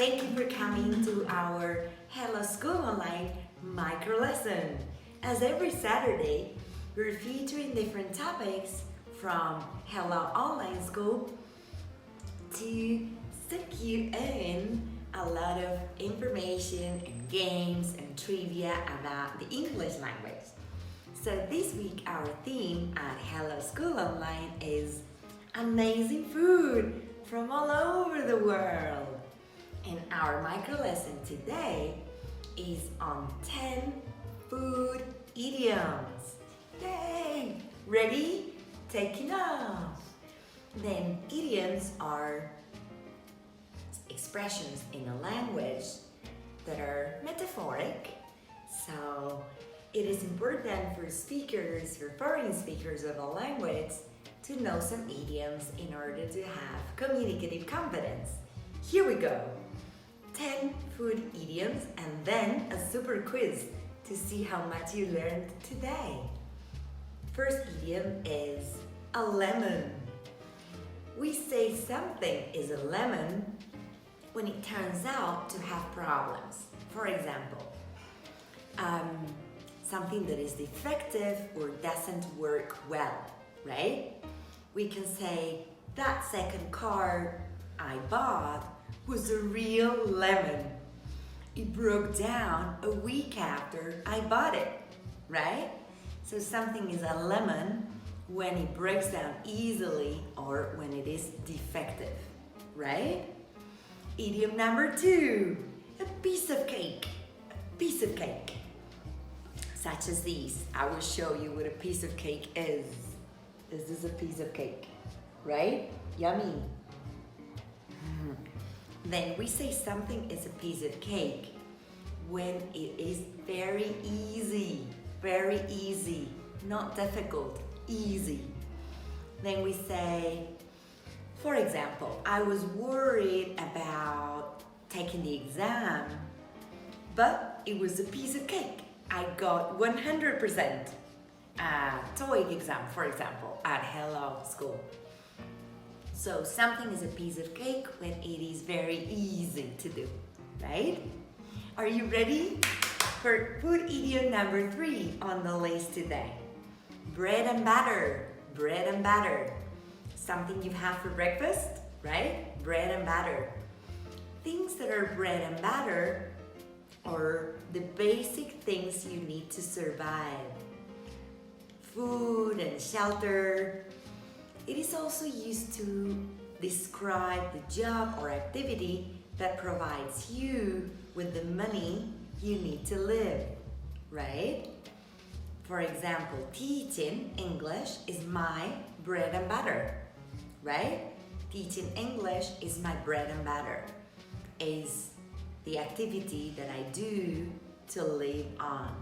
Thank you for coming to our Hello School Online micro lesson. As every Saturday, we're featuring different topics from Hello Online School to stick you in a lot of information and games and trivia about the English language. So this week our theme at Hello School Online is amazing food from all over the world. And our micro lesson today is on 10 food idioms. Yay! Ready? Taking off! Then idioms are expressions in a language that are metaphoric. So it is important for speakers, for foreign speakers of a language, to know some idioms in order to have communicative confidence. Here we go. 10 food idioms and then a super quiz to see how much you learned today. First idiom is a lemon. We say something is a lemon when it turns out to have problems. For example, something that is defective or doesn't work well, right? We can say, that second car I bought was a real lemon. It broke down a week after I bought it, right? So something is a lemon when it breaks down easily or when it is defective, right? Idiom number 2, a piece of cake. A piece of cake. Such as these. I will show you what a piece of cake is. This is a piece of cake, right? Yummy. Then we say something is a piece of cake when it is very easy, not difficult, easy. Then we say, for example, I was worried about taking the exam, but it was a piece of cake. I got 100%. TOEIC exam, for example, at Hello School. So something is a piece of cake when it is very easy to do, right? Are you ready for food idiom number 3 on the list today? Bread and butter, bread and butter. Something you have for breakfast, right? Bread and butter. Things that are bread and butter are the basic things you need to survive. Food and shelter. It is also used to describe the job or activity that provides you with the money you need to live, right? For example, teaching English is my bread and butter, right? Teaching English is my bread and butter, is the activity that I do to live on,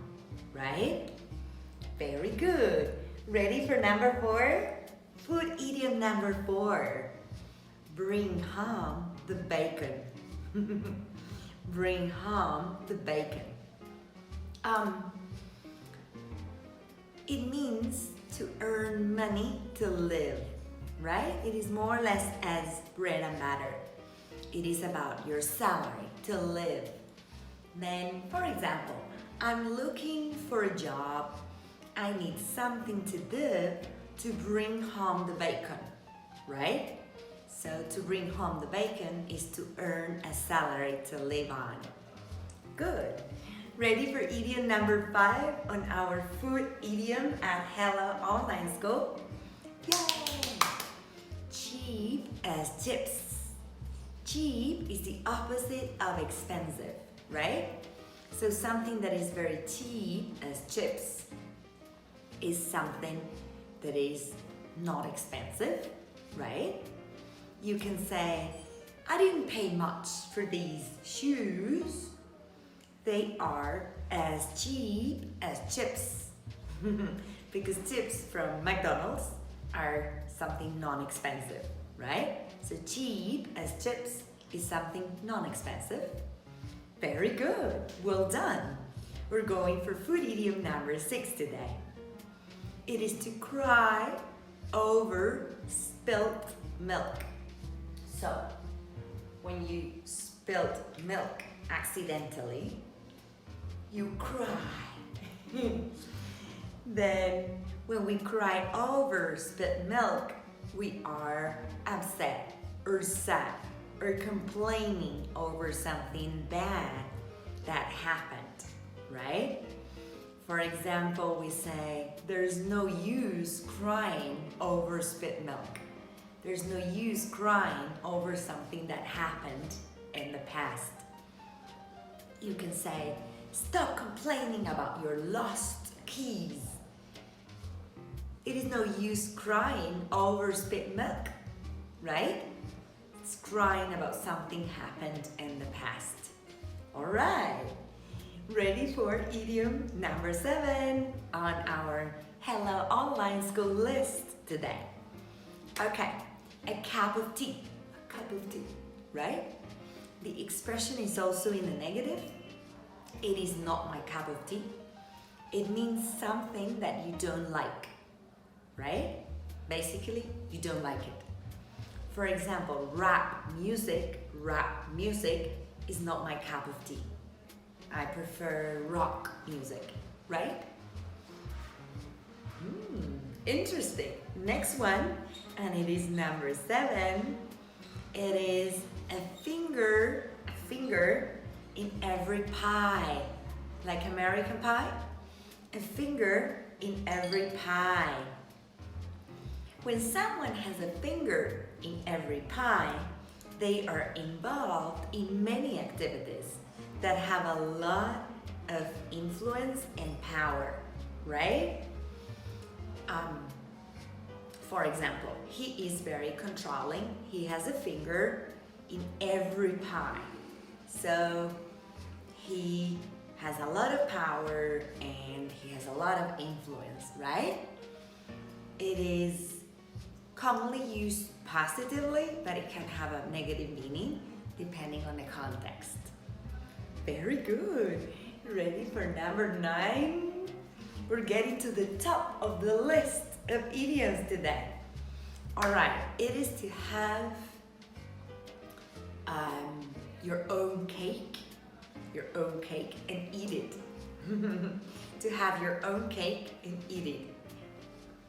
right? Very good. Ready for number 4? Food idiom number 4. Bring home the bacon. Bring home the bacon. It means to earn money to live, right? It is more or less as bread and butter. It is about your salary to live. Then, for example, I'm looking for a job. I need something to do to bring home the bacon, right? So to bring home the bacon is to earn a salary to live on. Good. Ready for idiom number 5 on our food idiom at Hello Online School? Yay! Cheap as chips. Cheap is the opposite of expensive, right? So something that is very cheap as chips is something that is not expensive, right? You can say, I didn't pay much for these shoes. They are as cheap as chips. Because chips from McDonald's are something non-expensive, right? So cheap as chips is something non-expensive. Very good, well done. We're going for food idiom number 6 today. It is to cry over spilt milk. So, when you spilt milk accidentally, you cry. Then when we cry over spilt milk, we are upset or sad or complaining over something bad that happened, right? For example, we say, there's no use crying over spilt milk. There's no use crying over something that happened in the past. You can say, stop complaining about your lost keys. It is no use crying over spilt milk, right? It's crying about something happened in the past. All right, ready for idiom number 7 on our Hello Online School list today. Okay, a cup of tea, right? The expression is also in the negative. It is not my cup of tea. It means something that you don't like, right? Basically, you don't like it. For example, rap music is not my cup of tea. I prefer rock music, right? Interesting. Next one, and it is number 7. It is a finger in every pie. Like American pie? A finger in every pie. When someone has a finger in every pie, they are involved in many activities that have a lot of influence and power, right? For example, he is very controlling. He has a finger in every pie. So he has a lot of power and he has a lot of influence, right? It is commonly used positively, but it can have a negative meaning depending on the context. Very good. Ready for number 9? We're getting to the top of the list of idioms today. All right, it is to have your own cake and eat it. To have your own cake and eat it.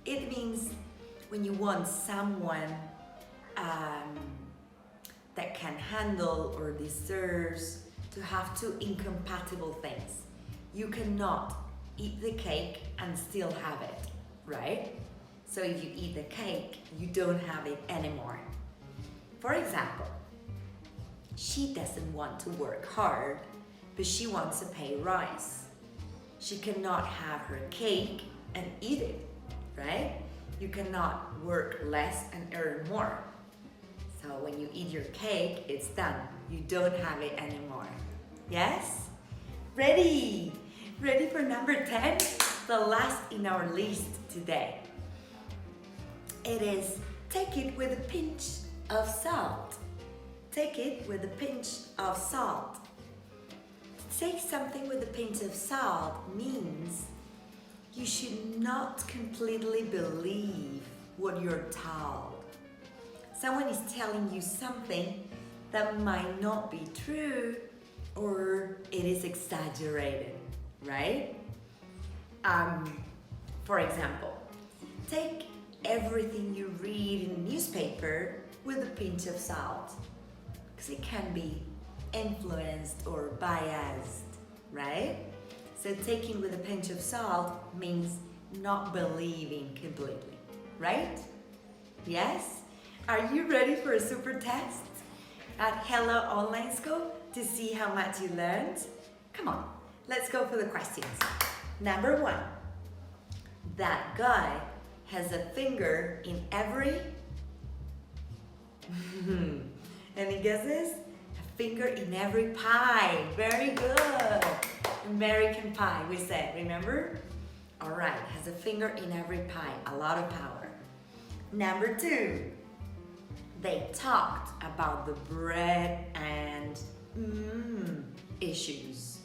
It means when you want someone that can handle or deserves to have 2 incompatible things. You cannot eat the cake and still have it, right? So if you eat the cake, you don't have it anymore. For example, she doesn't want to work hard, but she wants a pay rise. She cannot have her cake and eat it, right? You cannot work less and earn more. So when you eat your cake, it's done. You don't have it anymore. Yes? Ready? Ready for number 10? The last in our list today. It is take it with a pinch of salt. Take it with a pinch of salt. To take something with a pinch of salt means you should not completely believe what you're told. Someone is telling you something that might not be true or it is exaggerated, right? For example, take everything you read in the newspaper with a pinch of salt because it can be influenced or biased, right? So taking with a pinch of salt means not believing completely, right? Yes? Are you ready for a super test at Hello Online School to see how much you learned? Come on, let's go for the questions. Number 1, that guy has a finger in every... Any guesses? A finger in every pie. Very good. American pie, we said, remember? All right, has a finger in every pie, a lot of power. Number 2, they talked about the bread and issues.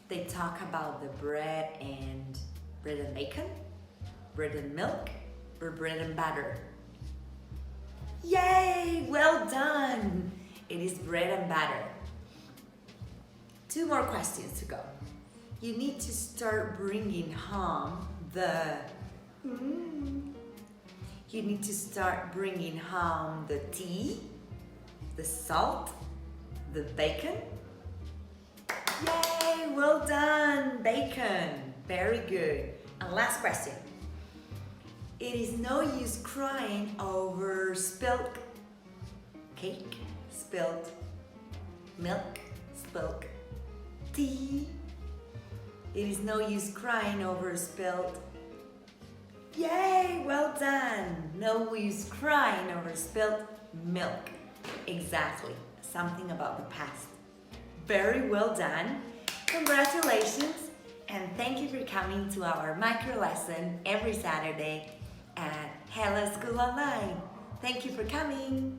They talk about the bread and bacon, bread and milk, or bread and butter. Yay, well done. It is bread and butter. 2 more questions to go. You need to start bringing home the You need to start bringing home the tea, the salt, the bacon. Yay, well done, bacon. Very good. And last question. It is no use crying over spilt cake, spilt milk, spilt tea. It is no use crying over spilt. Yay, well done. No use crying over spilt milk. Exactly, something about the past. Very well done. Congratulations, and thank you for coming to our micro lesson every Saturday at Hello School Online. Thank you for coming.